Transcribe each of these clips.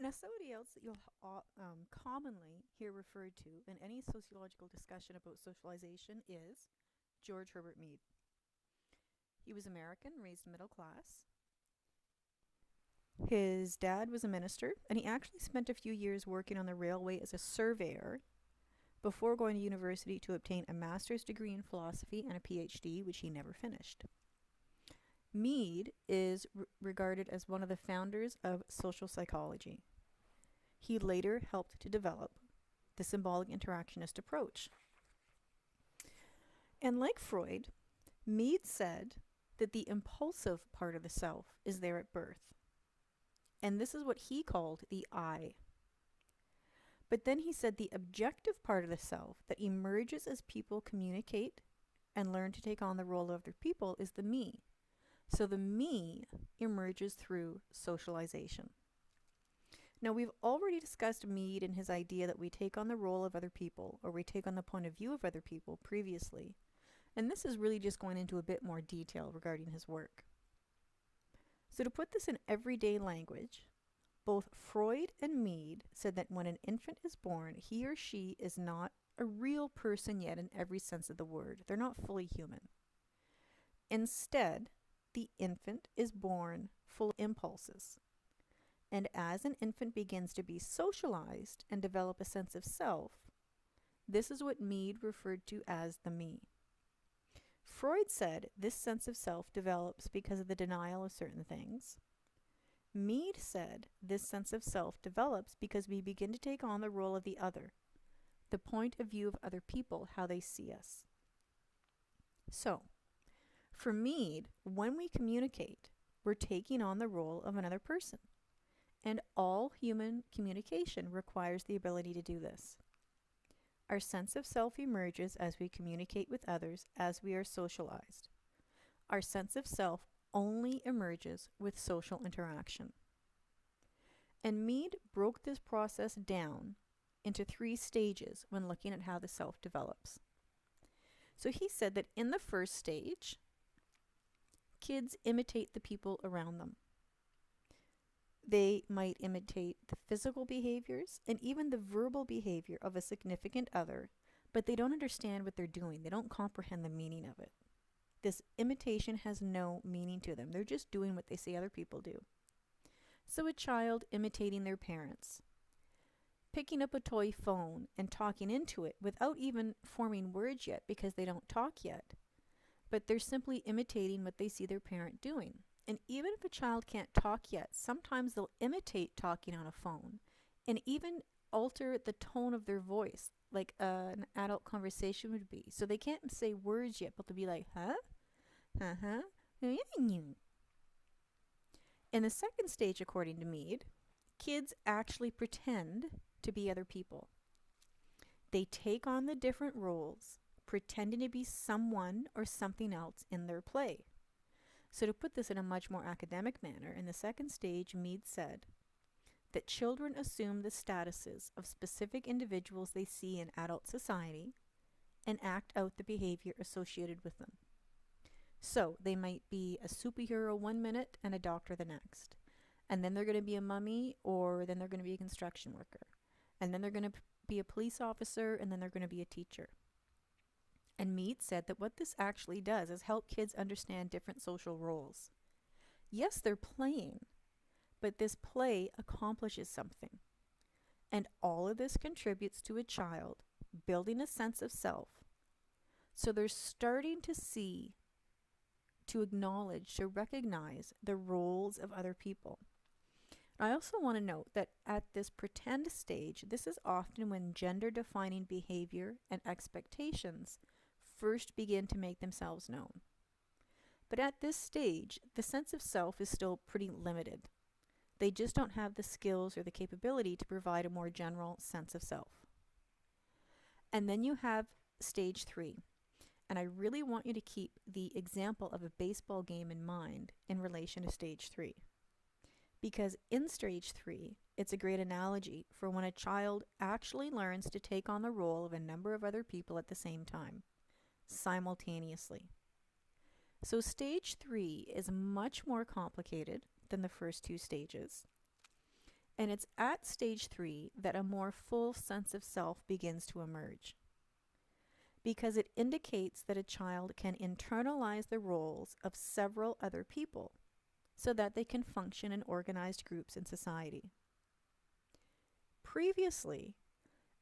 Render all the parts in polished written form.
Now, somebody else that you'll commonly hear referred to in any sociological discussion about socialization is George Herbert Mead. He was American, raised middle class. His dad was a minister, and he actually spent a few years working on the railway as a surveyor before going to university to obtain a master's degree in philosophy and a PhD, which he never finished. Mead is regarded as one of the founders of social psychology. He later helped to develop the symbolic interactionist approach. And like Freud, Mead said that the impulsive part of the self is there at birth. And this is what he called the I. But then he said the objective part of the self that emerges as people communicate and learn to take on the role of other people is the me. So the me emerges through socialization. Now, we've already discussed Mead and his idea that we take on the role of other people, or we take on the point of view of other people previously. And this is really just going into a bit more detail regarding his work. So to put this in everyday language, both Freud and Mead said that when an infant is born, he or she is not a real person yet in every sense of the word. They're not fully human. Instead, the infant is born full of impulses. And as an infant begins to be socialized and develop a sense of self, this is what Mead referred to as the me. Freud said this sense of self develops because of the denial of certain things. Mead said this sense of self develops because we begin to take on the role of the other, the point of view of other people, how they see us. So, for Mead, when we communicate, we're taking on the role of another person. And all human communication requires the ability to do this. Our sense of self emerges as we communicate with others as we are socialized. Our sense of self only emerges with social interaction. And Mead broke this process down into 3 stages when looking at how the self develops. So he said that in the first stage, kids imitate the people around them. They might imitate the physical behaviors and even the verbal behavior of a significant other, but they don't understand what they're doing. They don't comprehend the meaning of it. This imitation has no meaning to them. They're just doing what they see other people do. So a child imitating their parents, picking up a toy phone and talking into it without even forming words yet because they don't talk yet, but they're simply imitating what they see their parent doing. And even if a child can't talk yet, sometimes they'll imitate talking on a phone and even alter the tone of their voice like an adult conversation would be. So they can't say words yet, but they'll be like, huh? Uh-huh. In the second stage, according to Mead, kids actually pretend to be other people. They take on the different roles, pretending to be someone or something else in their play. So to put this in a much more academic manner, in the second stage, Mead said that children assume the statuses of specific individuals they see in adult society and act out the behavior associated with them. So they might be a superhero 1 minute and a doctor the next. And then they're going to be a mummy, or then they're going to be a construction worker. And then they're going to be a police officer, and then they're going to be a teacher. And Mead said that what this actually does is help kids understand different social roles. Yes, they're playing, but this play accomplishes something. And all of this contributes to a child building a sense of self. So they're starting to see, to acknowledge, to recognize the roles of other people. I also want to note that at this pretend stage, this is often when gender-defining behavior and expectations first begin to make themselves known. But at this stage, the sense of self is still pretty limited. They just don't have the skills or the capability to provide a more general sense of self. And then you have stage 3. And I really want you to keep the example of a baseball game in mind in relation to stage 3. Because in stage 3, it's a great analogy for when a child actually learns to take on the role of a number of other people at the same time, simultaneously. So stage 3 is much more complicated than the first 2 stages. And it's at stage 3 that a more full sense of self begins to emerge, because it indicates that a child can internalize the roles of several other people so that they can function in organized groups in society. Previously,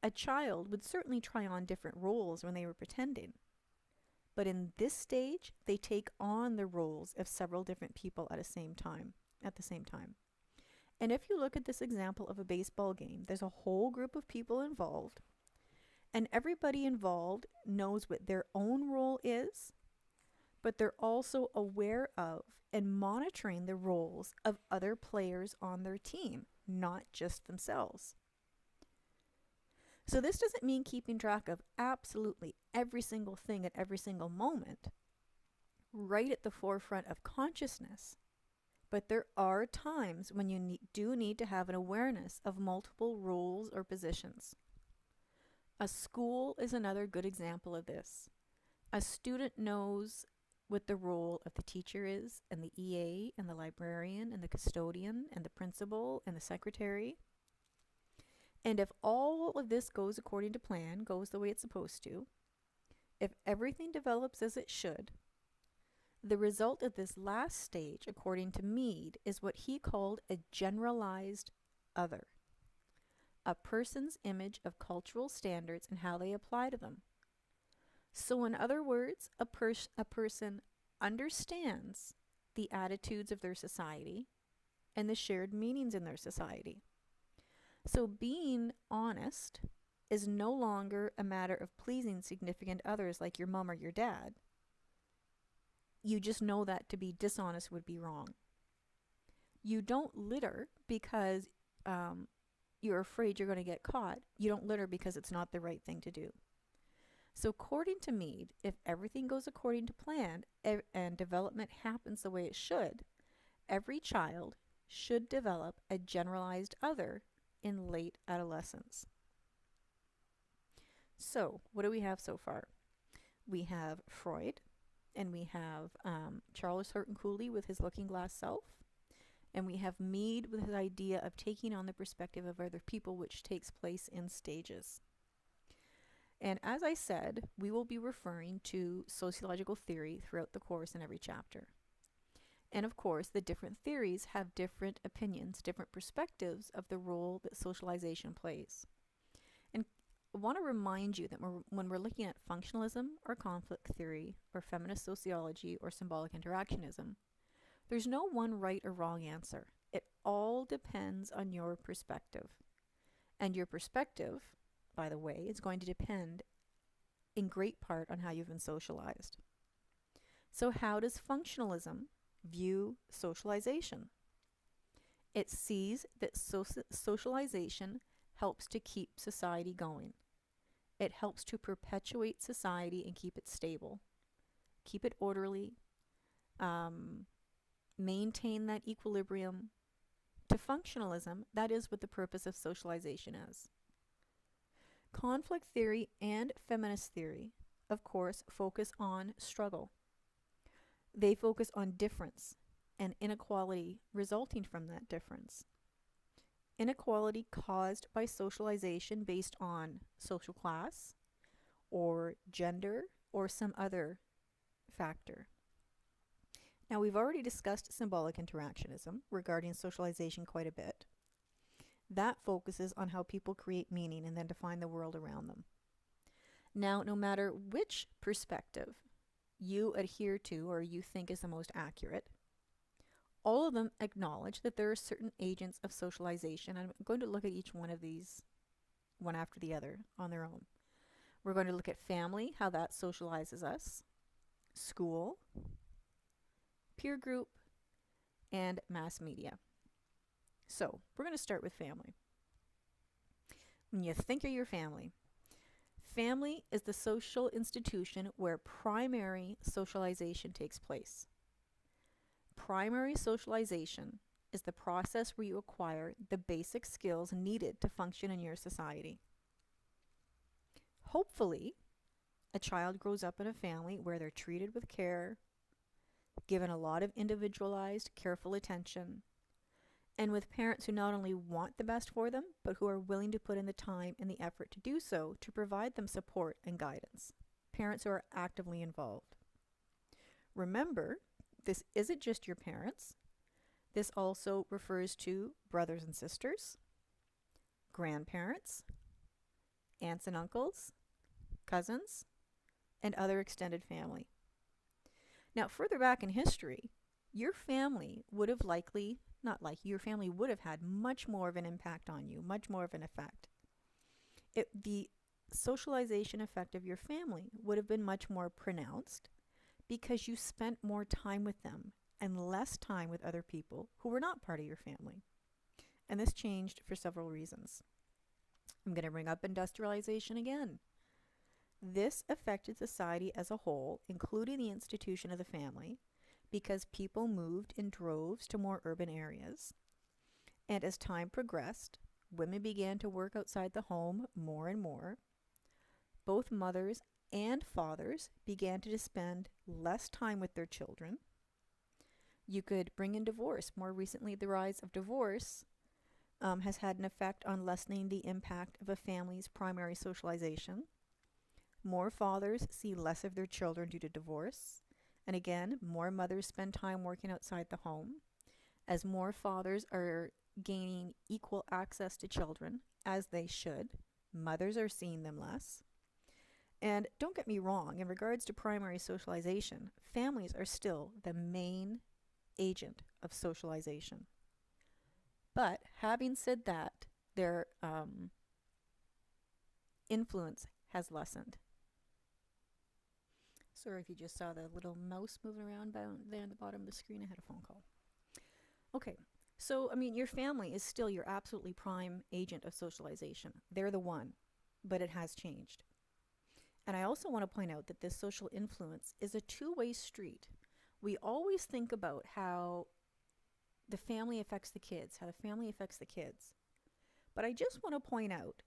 a child would certainly try on different roles when they were pretending, but in this stage, they take on the roles of several different people at the same time. And if you look at this example of a baseball game, there's a whole group of people involved, and everybody involved knows what their own role is, but they're also aware of and monitoring the roles of other players on their team, not just themselves. So this doesn't mean keeping track of absolutely every single thing at every single moment, right at the forefront of consciousness. But there are times when you do need to have an awareness of multiple roles or positions. A school is another good example of this. A student knows what the role of the teacher is, and the EA, and the librarian, and the custodian, and the principal, and the secretary. And if all of this goes according to plan, goes the way it's supposed to, if everything develops as it should, the result of this last stage, according to Mead, is what he called a generalized other. A person's image of cultural standards and how they apply to them. So in other words, a person understands the attitudes of their society and the shared meanings in their society. So being honest is no longer a matter of pleasing significant others like your mom or your dad. You just know that to be dishonest would be wrong. You don't litter because you're afraid you're going to get caught. You don't litter because it's not the right thing to do. So according to Mead, if everything goes according to plan and development happens the way it should, every child should develop a generalized other in late adolescence. So what do we have so far? We have Freud, and we have Charles Horton Cooley with his looking glass self, and we have Mead with his idea of taking on the perspective of other people, which takes place in stages. And as I said, we will be referring to sociological theory throughout the course in every chapter. And of course, the different theories have different opinions, different perspectives of the role that socialization plays. And I want to remind you that when we're looking at functionalism or conflict theory or feminist sociology or symbolic interactionism, there's no one right or wrong answer. It all depends on your perspective. And your perspective, by the way, is going to depend in great part on how you've been socialized. So how does functionalism view socialization? It sees that socialization helps to keep society going. It helps to perpetuate society and keep it stable, keep it orderly, maintain that equilibrium. To functionalism, that is what the purpose of socialization is. Conflict theory and feminist theory, of course, focus on struggle. They focus on difference and inequality resulting from that difference. Inequality caused by socialization based on social class or gender or some other factor. Now, we've already discussed symbolic interactionism regarding socialization quite a bit. That focuses on how people create meaning and then define the world around them. Now, no matter which perspective you adhere to or you think is the most accurate, all of them acknowledge that there are certain agents of socialization. I'm going to look at each one of these one after the other on their own. We're going to look at family, how that socializes us, school, peer group, and mass media. So, we're going to start with family. When you think of your family, family is the social institution where primary socialization takes place. Primary socialization is the process where you acquire the basic skills needed to function in your society. Hopefully, a child grows up in a family where they're treated with care, given a lot of individualized, careful attention, and with parents who not only want the best for them, but who are willing to put in the time and the effort to do so to provide them support and guidance. Parents who are actively involved. Remember, this isn't just your parents. This also refers to brothers and sisters, grandparents, aunts and uncles, cousins, and other extended family. Now, further back in history, your family would have your family would have had much more of an impact on you, much more of an effect. The socialization effect of your family would have been much more pronounced because you spent more time with them and less time with other people who were not part of your family. And this changed for several reasons. I'm going to bring up industrialization again. This affected society as a whole, including the institution of the family, because people moved in droves to more urban areas. And as time progressed, women began to work outside the home more and more. Both mothers and fathers began to spend less time with their children. You could bring in divorce. More recently, the rise of divorce has had an effect on lessening the impact of a family's primary socialization. More fathers see less of their children due to divorce. And again, more mothers spend time working outside the home. As more fathers are gaining equal access to children, as they should, mothers are seeing them less. And don't get me wrong, in regards to primary socialization, families are still the main agent of socialization. But having said that, their influence has lessened. Sorry if you just saw the little mouse moving around down there on the bottom of the screen. I had a phone call. Okay, so your family is still your absolutely prime agent of socialization. They're the one, but it has changed. And I also want to point out that this social influence is a two-way street. We always think about how the family affects the kids, But I just want to point out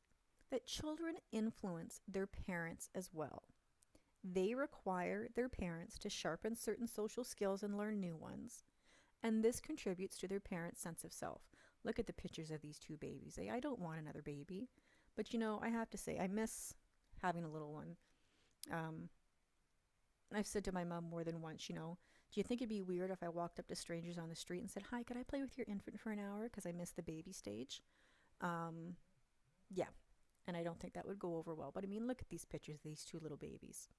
that children influence their parents as well. They require their parents to sharpen certain social skills and learn new ones. And this contributes to their parents' sense of self. Look at the pictures of these two babies. I don't want another baby. But I have to say, I miss having a little one. I've said to my mom more than once, do you think it'd be weird if I walked up to strangers on the street and said, "Hi, could I play with your infant for an hour?" Because I miss the baby stage. Yeah. And I don't think that would go over well. But look at these pictures of these two little babies.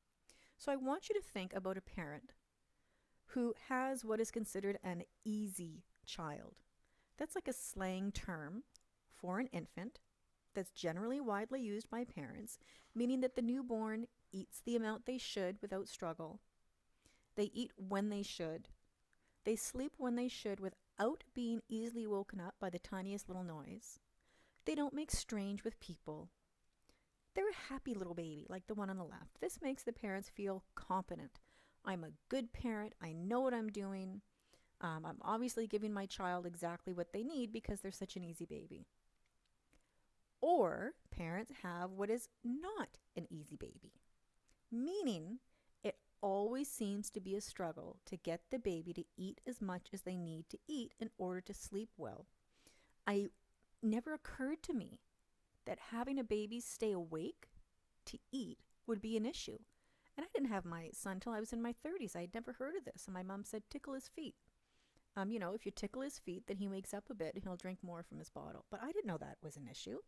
So I want you to think about a parent who has what is considered an easy child. That's like a slang term for an infant that's generally widely used by parents, meaning that the newborn eats the amount they should without struggle. They eat when they should. They sleep when they should without being easily woken up by the tiniest little noise. They don't make strange with people. They're a happy little baby, like the one on the left. This makes the parents feel competent. I'm a good parent. I know what I'm doing. I'm obviously giving my child exactly what they need because they're such an easy baby. Or parents have what is not an easy baby, meaning it always seems to be a struggle to get the baby to eat as much as they need to eat in order to sleep well. It never occurred to me that having a baby stay awake to eat would be an issue. And I didn't have my son till I was in my 30s. I had never heard of this. And my mom said, tickle his feet. If you tickle his feet, then he wakes up a bit and he'll drink more from his bottle. But I didn't know that was an issue.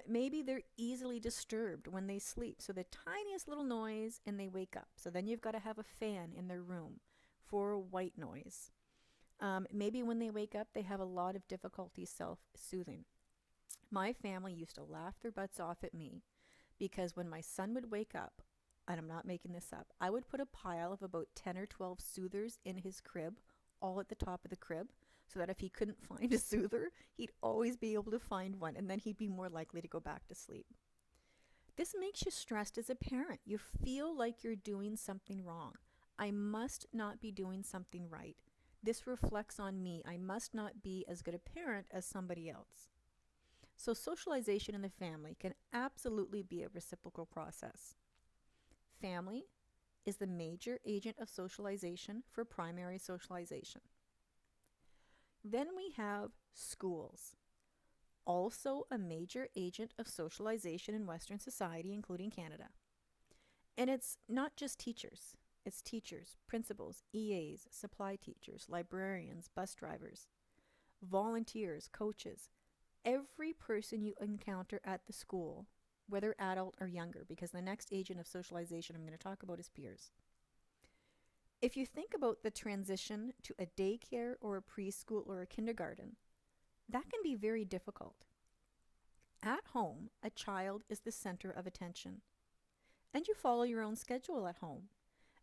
Maybe they're easily disturbed when they sleep. So the tiniest little noise and they wake up. So then you've got to have a fan in their room for white noise. Maybe when they wake up, they have a lot of difficulty self-soothing. My family used to laugh their butts off at me because when my son would wake up, and I'm not making this up, I would put a pile of about 10 or 12 soothers in his crib, all at the top of the crib, so that if he couldn't find a soother, he'd always be able to find one, and then he'd be more likely to go back to sleep. This makes you stressed as a parent. You feel like you're doing something wrong. I must not be doing something right. This reflects on me. I must not be as good a parent as somebody else. So socialization in the family can absolutely be a reciprocal process. Family is the major agent of socialization for primary socialization. Then we have schools, also a major agent of socialization in Western society, including Canada. And it's not just teachers. It's teachers, principals, EAs, supply teachers, librarians, bus drivers, volunteers, coaches, every person you encounter at the school, whether adult or younger, because the next agent of socialization I'm going to talk about is peers. If you think about the transition to a daycare or a preschool or a kindergarten, that can be very difficult. At home, a child is the center of attention, and you follow your own schedule at home.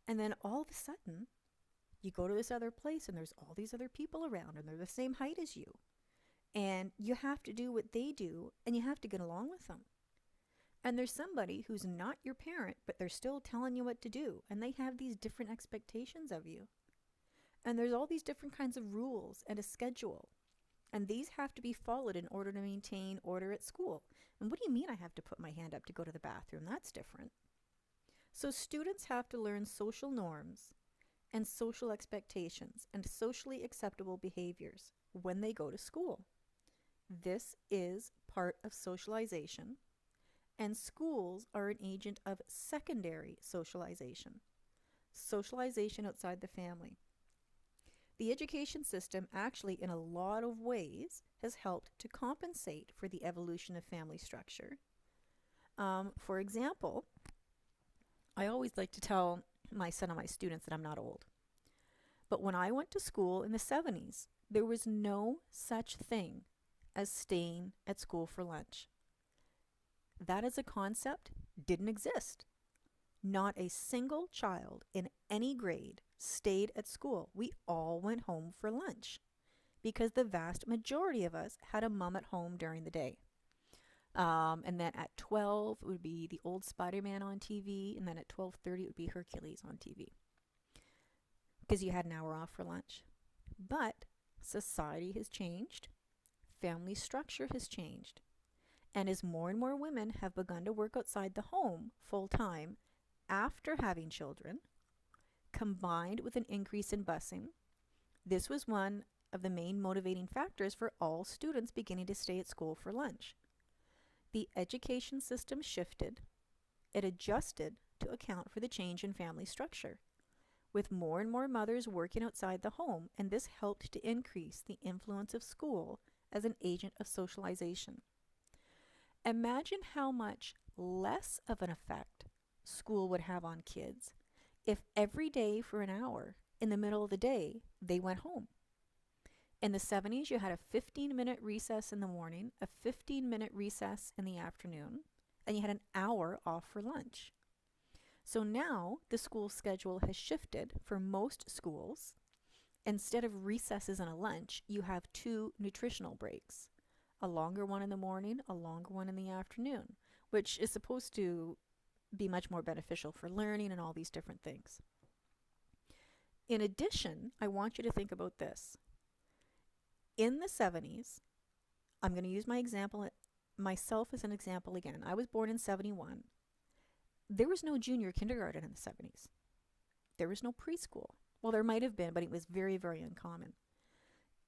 And then all of a sudden, you go to this other place and there's all these other people around and they're the same height as you. And you have to do what they do and you have to get along with them. And there's somebody who's not your parent, but they're still telling you what to do. And they have these different expectations of you. And there's all these different kinds of rules and a schedule. And these have to be followed in order to maintain order at school. And what do you mean I have to put my hand up to go to the bathroom? That's different. So students have to learn social norms and social expectations and socially acceptable behaviors when they go to school. This is part of socialization, and schools are an agent of secondary socialization, socialization outside the family. The education system actually, in a lot of ways, has helped to compensate for the evolution of family structure. For example, I always like to tell my son and my students that I'm not old. But when I went to school in the 70s, there was no such thing as staying at school for lunch. That as a concept didn't exist. Not a single child in any grade stayed at school. We all went home for lunch because the vast majority of us had a mom at home during the day. And then at 12, it would be the old Spider-Man on TV. And then at 12:30, it would be Hercules on TV. Because you had an hour off for lunch. But society has changed. Family structure has changed. And as more and more women have begun to work outside the home full-time after having children, combined with an increase in busing, this was one of the main motivating factors for all students beginning to stay at school for lunch. The education system shifted. It adjusted to account for the change in family structure, with more and more mothers working outside the home, and this helped to increase the influence of school as an agent of socialization. Imagine how much less of an effect school would have on kids if every day for an hour in the middle of the day they went home. In the 70s, you had a 15-minute recess in the morning, a 15-minute recess in the afternoon, and you had an hour off for lunch. So now the school schedule has shifted for most schools. Instead of recesses and a lunch, you have 2 nutritional breaks, a longer one in the morning, a longer one in the afternoon, which is supposed to be much more beneficial for learning and all these different things. In addition, I want you to think about this. In the 70s, I'm going to use myself as an example again. I was born in 71. There was no junior kindergarten in the 70s. There was no preschool. Well, there might have been, but it was very, very uncommon.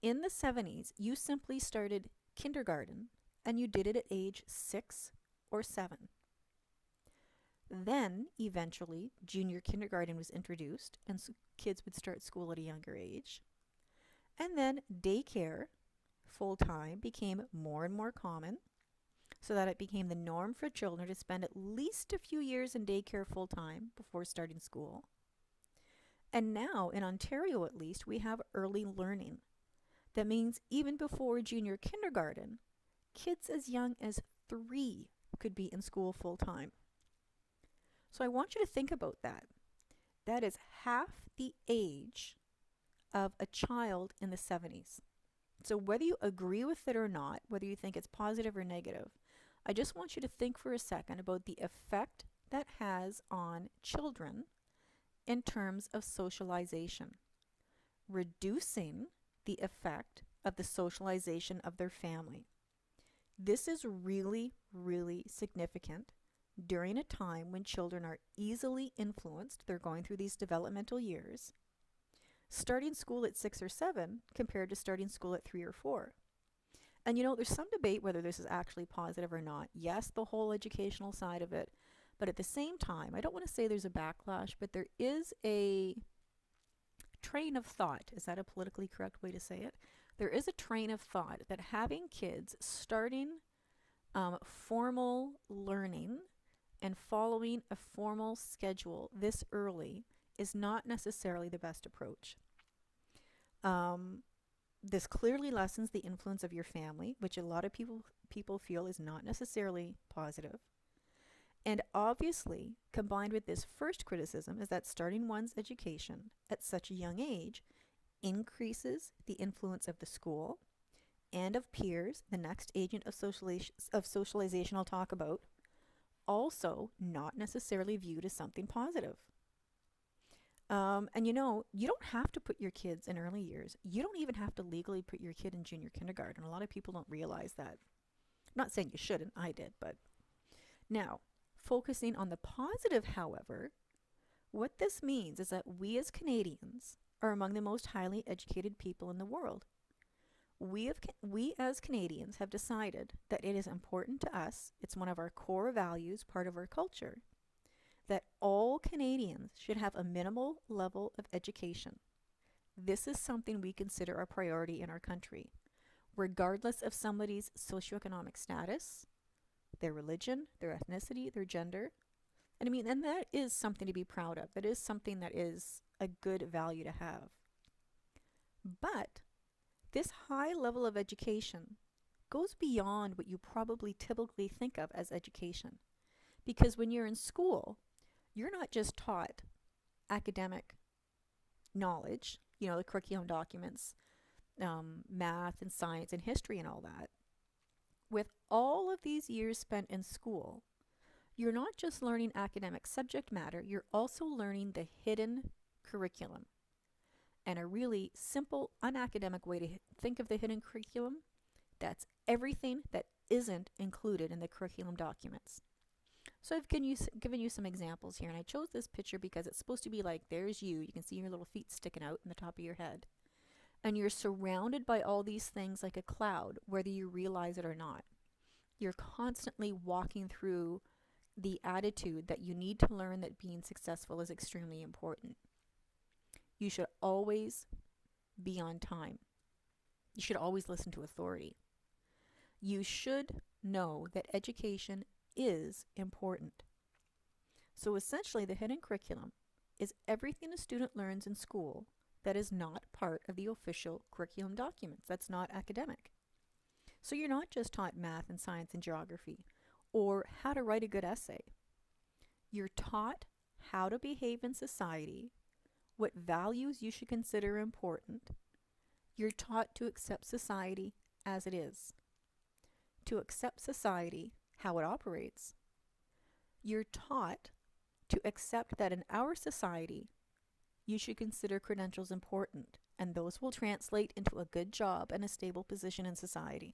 In the 70s, you simply started kindergarten, and you did it at age 6 or 7. Then, eventually, junior kindergarten was introduced, and so kids would start school at a younger age. And then daycare, full-time, became more and more common, so that it became the norm for children to spend at least a few years in daycare full-time before starting school. And now, in Ontario at least, we have early learning. That means even before junior kindergarten, kids as young as 3 could be in school full-time. So I want you to think about that. That is half the age of a child in the 70s. So whether you agree with it or not, whether you think it's positive or negative, I just want you to think for a second about the effect that has on children in terms of socialization, reducing the effect of the socialization of their family. This is really, really significant during a time when children are easily influenced. They're going through these developmental years. starting school at 6 or 7 compared to starting school at 3 or 4. And there's some debate whether this is actually positive or not. Yes, the whole educational side of it. But at the same time, I don't want to say there's a backlash, but there is a train of thought. Is that a politically correct way to say it? There is a train of thought that having kids starting formal learning and following a formal schedule this early is not necessarily the best approach. This clearly lessens the influence of your family, which a lot of people feel is not necessarily positive. And obviously, combined with this first criticism, is that starting one's education at such a young age increases the influence of the school and of peers, the next agent of socialization I'll talk about, also not necessarily viewed as something positive. And you don't have to put your kids in early years. You don't even have to legally put your kid in junior kindergarten. A lot of people don't realize that. I'm not saying you shouldn't, I did, but now, focusing on the positive, however, what this means is that we as Canadians are among the most highly educated people in the world. We as Canadians have decided that it is important to us, it's one of our core values, part of our culture, that all Canadians should have a minimal level of education. This is something we consider a priority in our country, regardless of somebody's socioeconomic status, their religion, their ethnicity, their gender. And that is something to be proud of. That is something that is a good value to have. But this high level of education goes beyond what you probably typically think of as education. Because when you're in school, you're not just taught academic knowledge, the curriculum documents, math and science and history and all that. With all of these years spent in school, you're not just learning academic subject matter, you're also learning the hidden curriculum. And a really simple, unacademic way to think of the hidden curriculum, that's everything that isn't included in the curriculum documents. So I've given you some examples here, and I chose this picture because it's supposed to be like, there's you. You can see your little feet sticking out in the top of your head. And you're surrounded by all these things like a cloud, whether you realize it or not. You're constantly walking through the attitude that you need to learn that being successful is extremely important. You should always be on time. You should always listen to authority. You should know that education is important. So essentially, the hidden curriculum is everything a student learns in school that is not part of the official curriculum documents. That's not academic. So you're not just taught math and science and geography or how to write a good essay. You're taught how to behave in society, what values you should consider important. You're taught to accept society as it is, to accept society how it operates. You're taught to accept that in our society, you should consider credentials important, and those will translate into a good job and a stable position in society.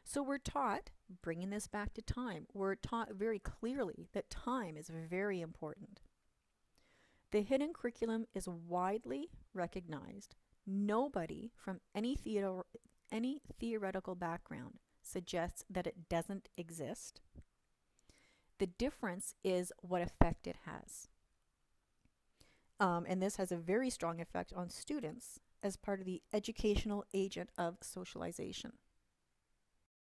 So we're taught, bringing this back to time, we're taught very clearly that time is very important. The hidden curriculum is widely recognized. Nobody from any theoretical background suggests that it doesn't exist. The difference is what effect it has. And this has a very strong effect on students as part of the educational agent of socialization.